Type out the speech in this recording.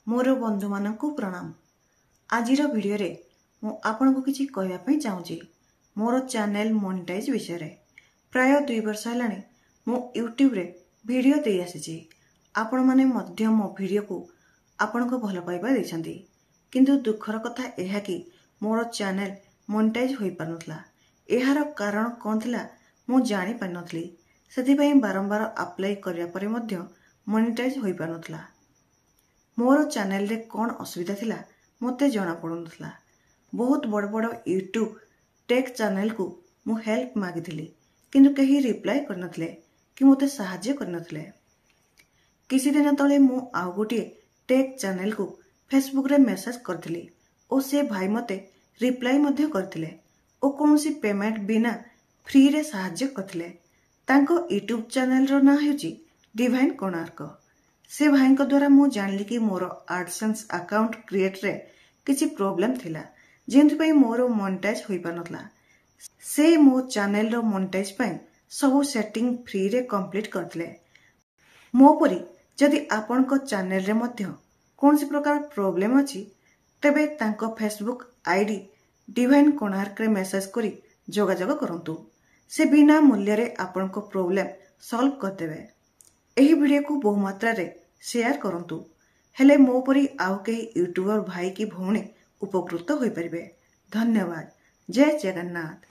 मोर बंधु मानकु प्रणाम। आजिर वीडियो रे मु आपनको किछि कहया पई चाहूची मोर चैनल मोनेटाइज विषय रे। प्राय 2 वर्ष हेलानी मु यूट्यूब रे वीडियो दे आसीची। आपण माने मध्य मो वीडियो को आपनको भल पाइबा दैछंती, किंतु दुखर कथा एहा कि मोर चैनल मोनेटाइज होई पारनथला। एहार कारण कोन थिला मु जानि पारनथली, सेति पई बारंबार अप्लाई करिया परे मध्य मोनेटाइज होई पारनथला। मोर चैनल रे कौन असुविधा थिला मते जना पड़ुनथला। बहुत बड़ बड़ यूट्यूब टेक चैनल को मु हेल्प मागिथिली, किंतु कहीं रिप्लाई करनथले कि मते सहाय्य करनथले। किसी दिन तले मु आउ गोटे टेक चैनल को फेसबुक रे मेसेज करथिली ओ से भाई मते रिप्लाई मध्य करथिले ओ कोनोसी पेमेंट बिना फ्री रे सहाय्य करथिले। तांको यूट्यूब चैनल रो ना हेउची डिवाइन कोणार्क। से भाई द्वारा मु जानली कि मोर एडसेंस अकाउंट क्रिएट रे किछि प्रॉब्लम थिला, जेंथि पई मोर मोनेटाइज होई पानथला। से मो चैनल रो मोनेटाइज पई सब सेटिंग फ्री रे कंप्लीट करथिले। मो परी जदि आपन को चैनल रे मध्य कोनसी प्रकार प्रॉब्लम अछि तबे तांको फेसबुक आईडी डिवाइन कोणार्क रे मेसेज करी जोगाजोग करंतु। से बिना मूल्य रे आपन को प्रॉब्लम सॉल्व कर देबे। एही वीडियो को बहु मात्रा रे शेयर करंतु, हेले मो परी आउ केही यूट्यूबर भाई की भौणी उपकृत होई परिबे। धन्यवाद। जय जगन्नाथ।